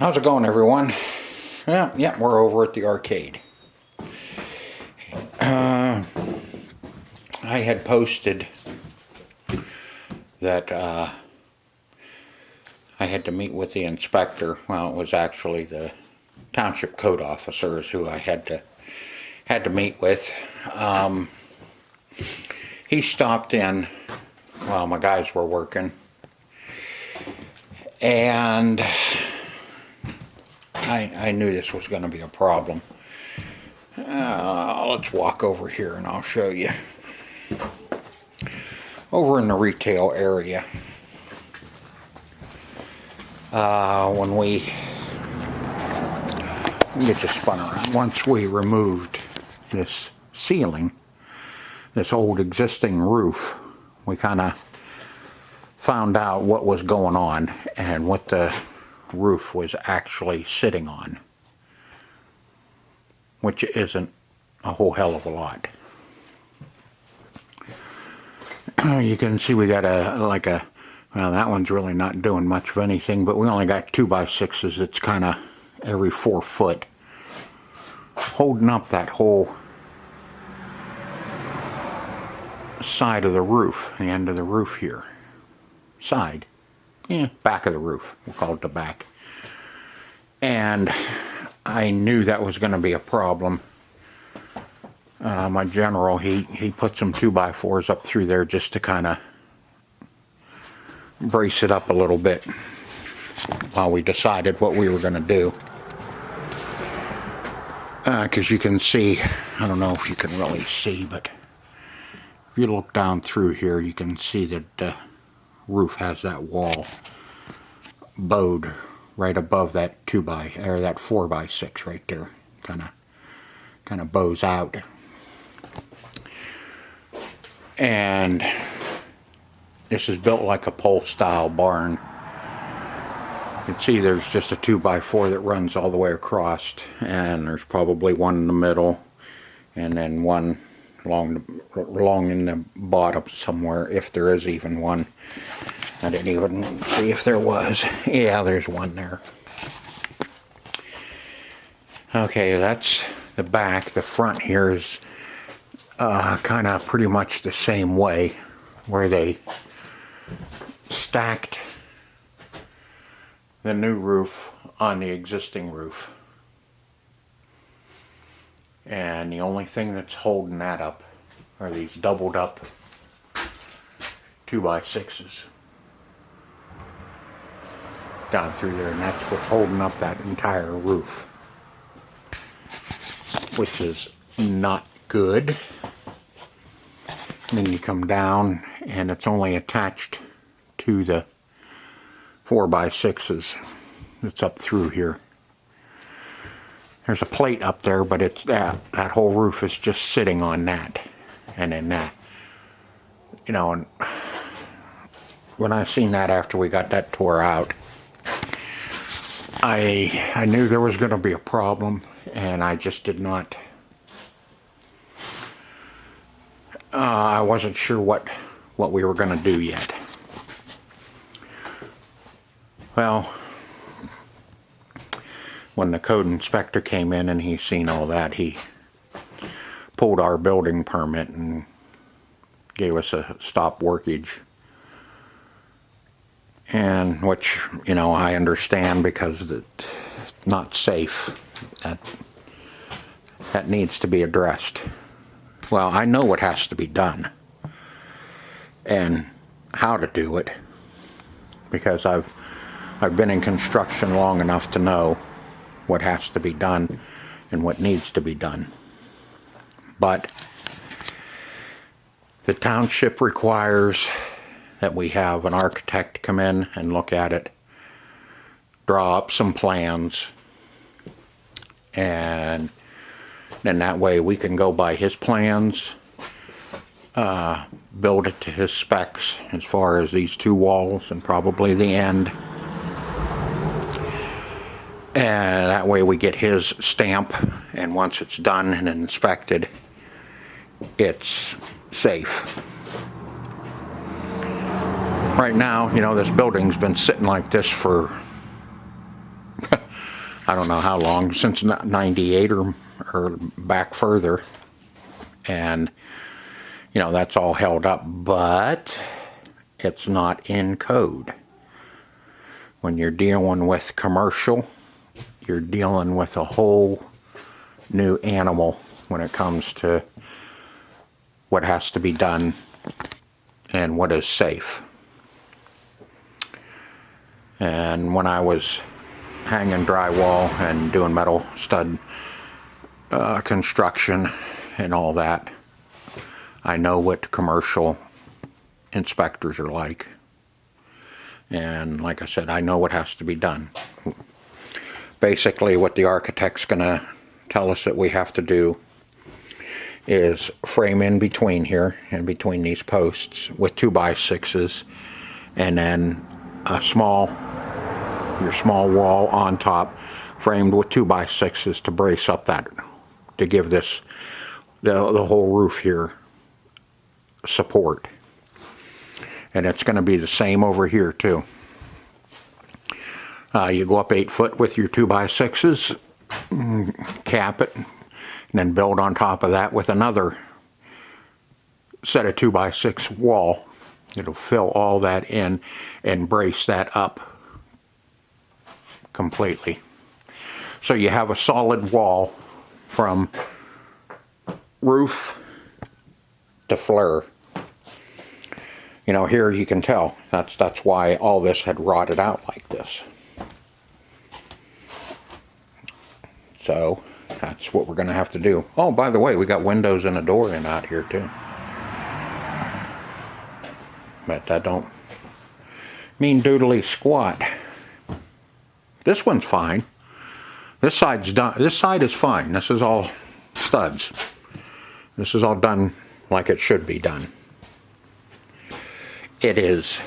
How's it going, everyone? Yeah, we're over at the arcade. I had posted that I had to meet with the inspector. Well, it was actually the township code officers who I had to meet with. He stopped in while my guys were working, and I knew this was going to be a problem. Let's walk over here and I'll show you. Over in the retail area, when we get you spun around, once we removed this ceiling, this old existing roof, we kind of found out what was going on and what the roof was actually sitting on, which isn't a whole hell of a lot. You can see we got well, that one's really not doing much of anything, but we only got 2x6s. It's kind of every 4 foot holding up that whole side of the roof, the end of the roof here. Side. Yeah, back of the roof. We'll call it the back. And I knew that was going to be a problem. My general, he put some 2x4s up through there just to kind of brace it up a little bit while we decided what we were going to do. Because you can see, I don't know if you can really see, but if you look down through here, you can see that the roof has that wall bowed right above that 4x6 right there. Kind of bows out. And this is built like a pole style barn. You can see there's just a 2x4 that runs all the way across, and there's probably one in the middle and then one along in the bottom somewhere, if there is even one. I didn't even see if there was. Yeah, there's one there. Okay, that's the back. The front here is kind of pretty much the same way, where they stacked the new roof on the existing roof. And the only thing that's holding that up are these doubled up 2x6s down through there, and that's what's holding up that entire roof, which is not good. And then you come down and it's only attached to the 4x6s that's up through here. There's a plate up there, but it's that whole roof is just sitting on that. And then that, you know, and when I seen that after we got that tore out, I knew there was going to be a problem, and I just did not, I wasn't sure what we were going to do yet. Well, when the code inspector came in and he seen all that, he pulled our building permit and gave us a stop workage. And which, you know, I understand, because it's not safe. That needs to be addressed. Well, I know what has to be done and how to do it, because I've been in construction long enough to know what has to be done and what needs to be done. But the township requires that we have an architect come in and look at it, draw up some plans, and then that way we can go by his plans, build it to his specs as far as these 2 walls and probably the end. And that way we get his stamp, and once it's done and inspected, it's safe. Right now, you know, this building's been sitting like this for I don't know how long, since 98 or back further. And, you know, that's all held up, but it's not in code. When you're dealing with commercial, you're dealing with a whole new animal when it comes to what has to be done and what is safe. And when I was hanging drywall and doing metal stud construction and all that, I know what commercial inspectors are like. And like I said, I know what has to be done. Basically, what the architect's gonna tell us that we have to do is frame in between here, in between these posts, with 2x6s, and then a your small wall on top, framed with 2x6s to brace up that, to give this, the whole roof here, support. And it's going to be the same over here too. You go up 8 foot with your 2x6s, cap it, and then build on top of that with another set of 2x6 wall. It'll fill all that in and brace that up completely. So you have a solid wall from roof to flare. You know, here you can tell that's why all this had rotted out like this. So that's what we're going to have to do. Oh, by the way, we got windows and a door in out here too. But that don't mean doodly squat. This one's fine. This side's done. This side is fine. This is all studs. This is all done like it should be done. It is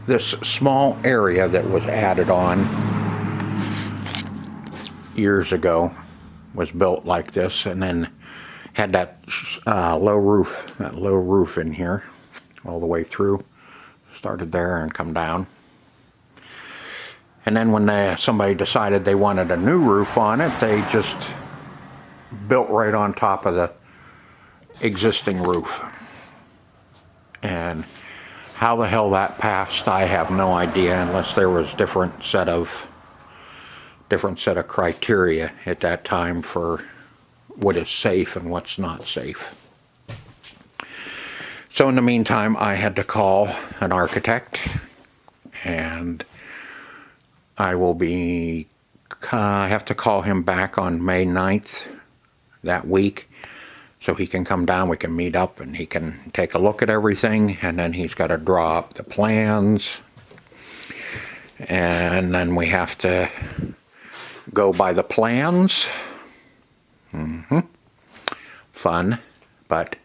this small area that was added on years ago, was built like this, and then had that low roof in here all the way through. Started there and come down. And then when somebody decided they wanted a new roof on it, they just built right on top of the existing roof. And how the hell that passed, I have no idea, unless there was different set of criteria at that time for what is safe and what's not safe. So in the meantime, I had to call an architect, and I have to call him back on May 9th that week, so he can come down, we can meet up, and he can take a look at everything, and then he's got to draw up the plans, and then we have to go by the plans. Fun, but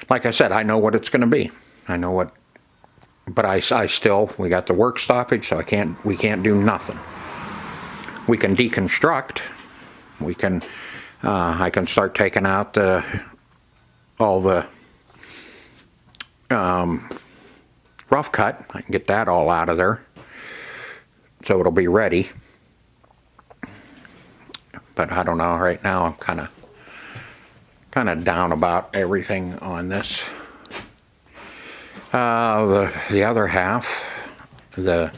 like I said, I know what it's going to be. I know what, but I still, we got the work stoppage, so we can't do nothing. We can deconstruct. We can, I can start taking out all the rough cut. I can get that all out of there, so it'll be ready. But I don't know, right now I'm kind of down about everything on this. The other half, the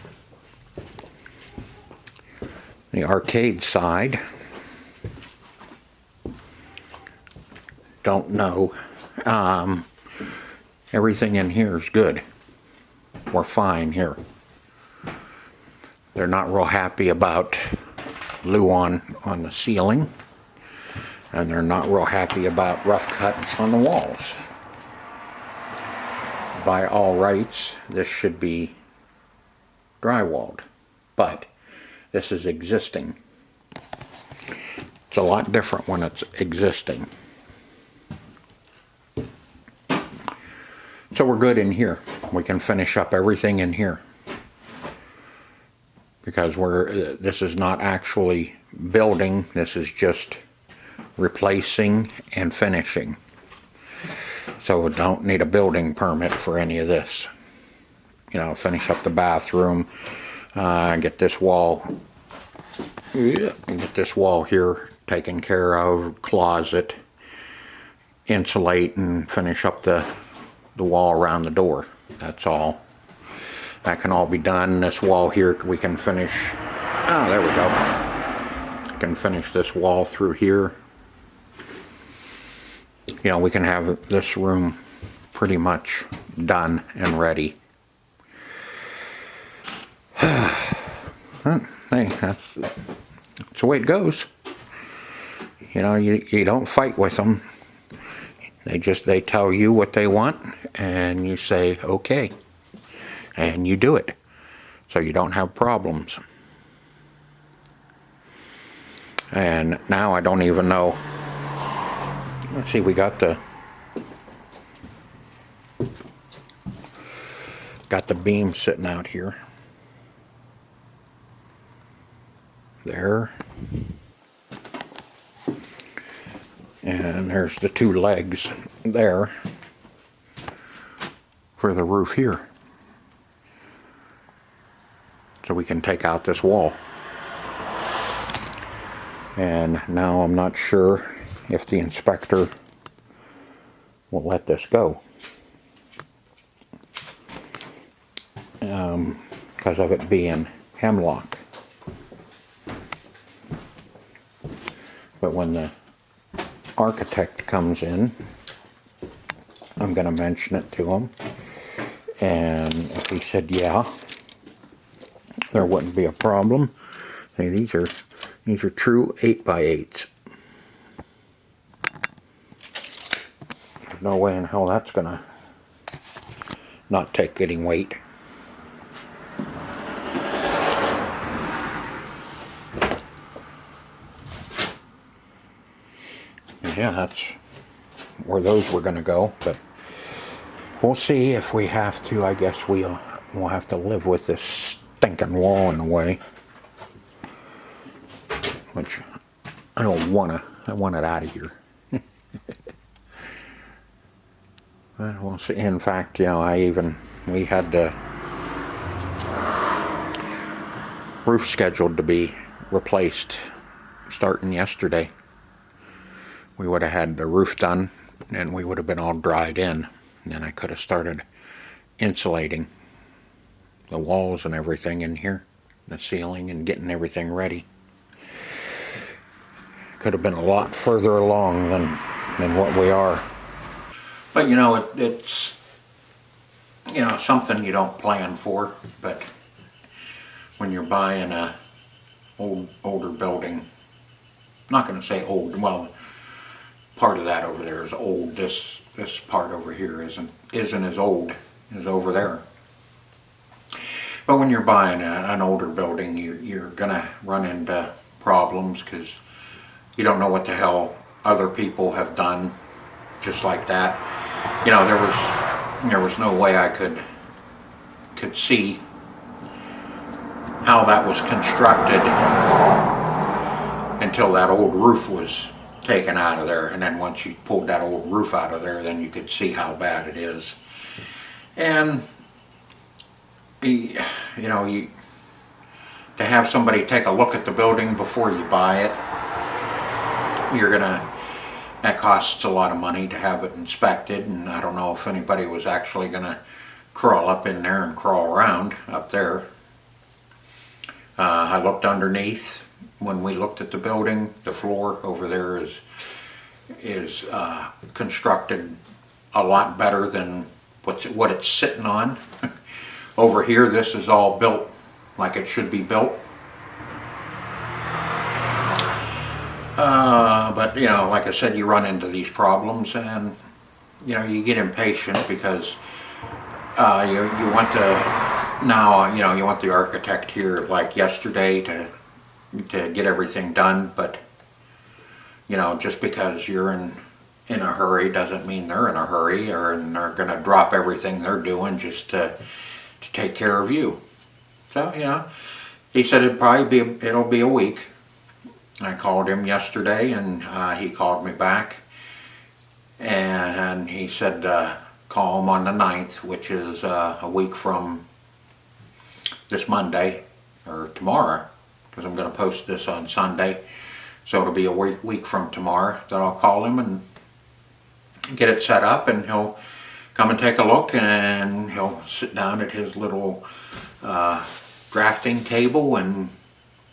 arcade side, don't know. Everything in here is good. We're fine here. They're not real happy about luan on the ceiling, and they're not real happy about rough cuts on the walls. By all rights, this should be drywalled, but this is existing. It's a lot different when it's existing. So we're good in here. We can finish up everything in here, because this is not actually building, this is just replacing and finishing. So we don't need a building permit for any of this. You know, finish up the bathroom, get this wall Yeah, get this wall here taken care of, closet, insulate, and finish up the wall around the door. That's all. That can all be done. This wall here we can finish. Oh, there we go. Can finish this wall through here. You know, we can have this room pretty much done and ready. Hey, that's the way it goes. You know, you don't fight with them. They tell you what they want, and you say okay, and you do it, so you don't have problems. And now I don't even know. Let's see, we got the beam sitting out here. There. And there's the two legs there for the roof here. So we can take out this wall. And now I'm not sure if the inspector will let this go. Because of it being hemlock. But when the architect comes in, I'm going to mention it to him, and if he said yeah, there wouldn't be a problem. See, these are true 8x8s. There's no way in hell that's going to not take any weight. Yeah, that's where those were going to go, but we'll see if we have to. I guess we'll have to live with this stinking wall in a way, which I don't want to. I want it out of here. But we'll see. In fact, you know, we had the roof scheduled to be replaced starting yesterday. We would have had the roof done, and we would have been all dried in, and then I could have started insulating the walls and everything in here, the ceiling, and getting everything ready. Could have been a lot further along than what we are. But you know, it's you know, something you don't plan for. But when you're buying a older building, I'm not going to say old. Well, part of that over there is old. This part over here isn't as old as over there. But when you're buying an older building, you're gonna run into problems because you don't know what the hell other people have done just like that. You know, there was no way I could see how that was constructed until that old roof was taken out of there, and then once you pulled that old roof out of there, then you could see how bad it is. And you know, to have somebody take a look at the building before you buy it, that costs a lot of money to have it inspected, and I don't know if anybody was actually gonna crawl up in there and crawl around up there. I looked underneath. When we looked at the building, the floor over there is constructed a lot better than what it's sitting on. Over here, this is all built like it should be built. But you know, like I said, you run into these problems, and you know, you get impatient because you want you want the architect here like yesterday to get everything done, but you know, just because you're in a hurry doesn't mean they're in a hurry, and they're going to drop everything they're doing just to take care of you. So you know, he said it'll be a week. I called him yesterday, and he called me back, and he said call him on the 9th, which is a week from this Monday or tomorrow. because I'm going to post this on Sunday. So it'll be a week from tomorrow that I'll call him and get it set up, and he'll come and take a look, and he'll sit down at his little drafting table, and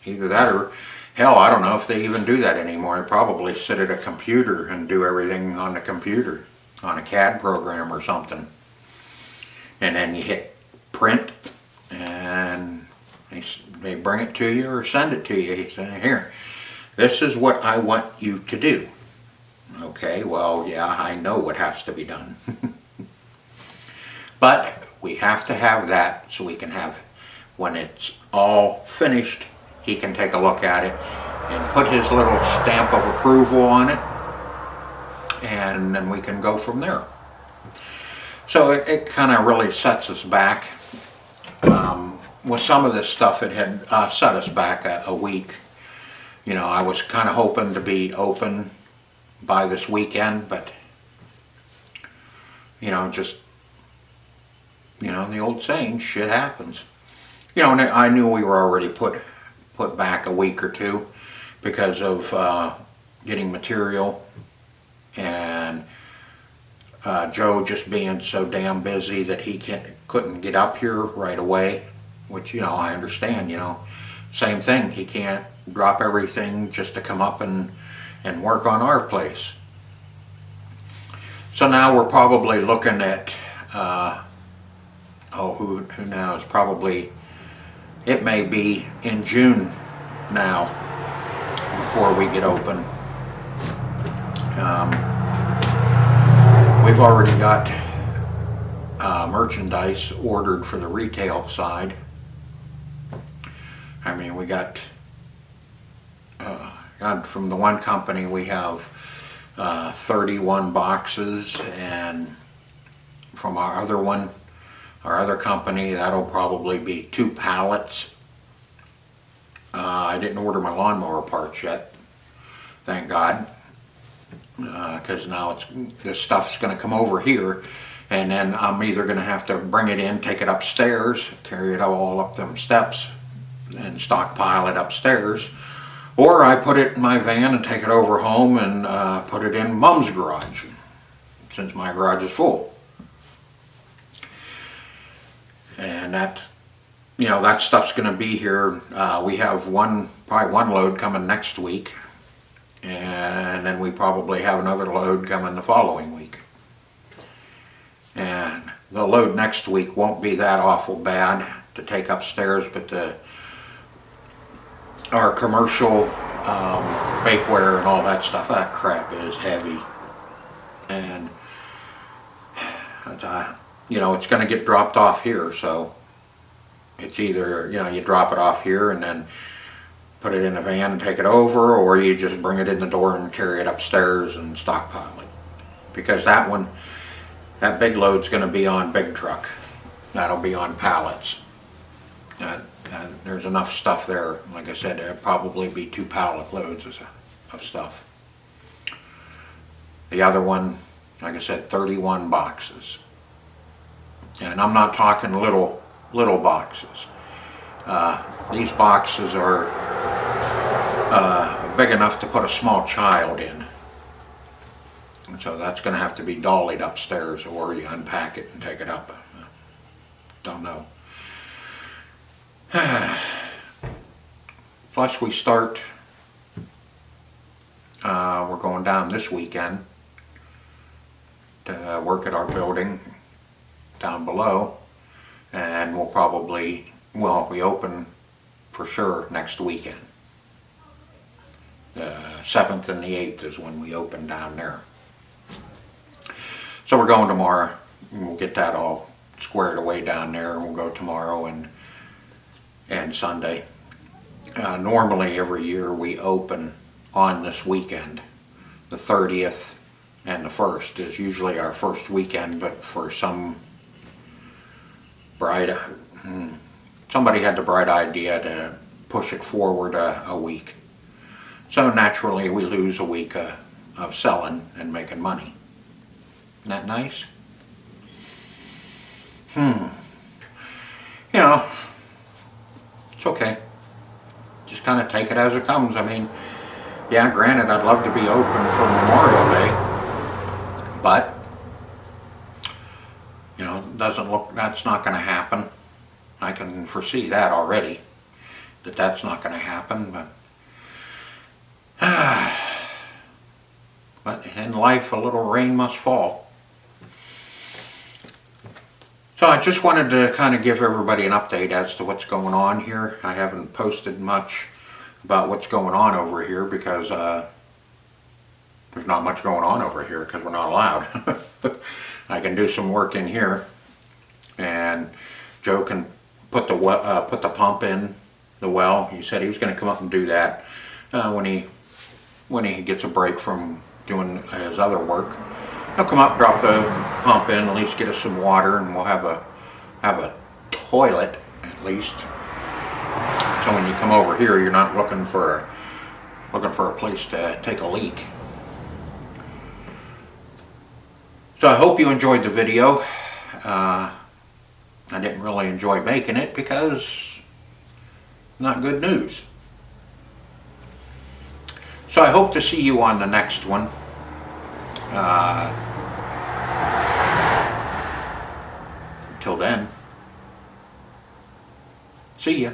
either that or, hell, I don't know if they even do that anymore. They probably sit at a computer and do everything on the computer, on a CAD program or something. And then you hit print, and they bring it to you or send it to you. He said, here, this is what I want you to do. Okay, well, yeah, I know what has to be done. But we have to have that so we can have, when it's all finished, he can take a look at it and put his little stamp of approval on it, and then we can go from there. So it kind of really sets us back. With some of this stuff, it had set us back a week. You know, I was kind of hoping to be open by this weekend, but, you know, just, you know, the old saying, shit happens. You know, and I knew we were already put back a week or two because of getting material, and Joe just being so damn busy that he couldn't get up here right away, which, you know, I understand. You know, same thing, he can't drop everything just to come up and work on our place. So now we're probably looking at who knows, probably it may be in June now before we get open. We've already got merchandise ordered for the retail side. I mean, we got from the one company we have 31 boxes, and from our other company, that'll probably be 2 pallets. I didn't order my lawnmower parts yet, thank God, because now this stuff's going to come over here, and then I'm either going to have to bring it in, take it upstairs, carry it all up them steps, and stockpile it upstairs, or I put it in my van and take it over home and put it in Mom's garage, since my garage is full. And that, you know, that stuff's going to be here. We have probably one load coming next week, and then we probably have another load coming the following week. And the load next week won't be that awful bad to take upstairs, but our commercial bakeware and all that stuff, that crap is heavy. And you know, it's going to get dropped off here, so it's either, you know, you drop it off here and then put it in a van and take it over, or you just bring it in the door and carry it upstairs and stockpile it. Because that big load's going to be on big truck. That'll be on pallets. There's enough stuff there. Like I said, there'll probably be 2 pallet loads of stuff. The other one, like I said, 31 boxes. And I'm not talking little boxes. These boxes are big enough to put a small child in. And so that's going to have to be dollied upstairs, or you unpack it and take it up. Don't know. Plus we start, we're going down this weekend to work at our building down below, and we open for sure next weekend. The 7th and the 8th is when we open down there. So we're going tomorrow, and we'll get that all squared away down there, and we'll go tomorrow and Sunday. Normally every year we open on this weekend. The 30th and the 1st is usually our first weekend, but for somebody had the bright idea to push it forward a week. So naturally we lose a week of selling and making money. Isn't that nice? You know, it's okay. Just just kind of take it as it comes. I mean, yeah, granted, I'd love to be open for Memorial Day, but you know, doesn't look, that's not going to happen. I can foresee that already, that that's not going to happen, but in life, a little rain must fall. So I just wanted to kind of give everybody an update as to what's going on here. I haven't posted much about what's going on over here because there's not much going on over here because we're not allowed. I can do some work in here, and Joe can put the pump in the well. He said he was going to come up and do that when he gets a break from doing his other work. He'll come up, drop the pump in, at least get us some water, and we'll have a toilet at least. So when you come over here, you're not looking for a place to take a leak. So I hope you enjoyed the video. I didn't really enjoy making it because not good news. So I hope to see you on the next one. Until then, see ya.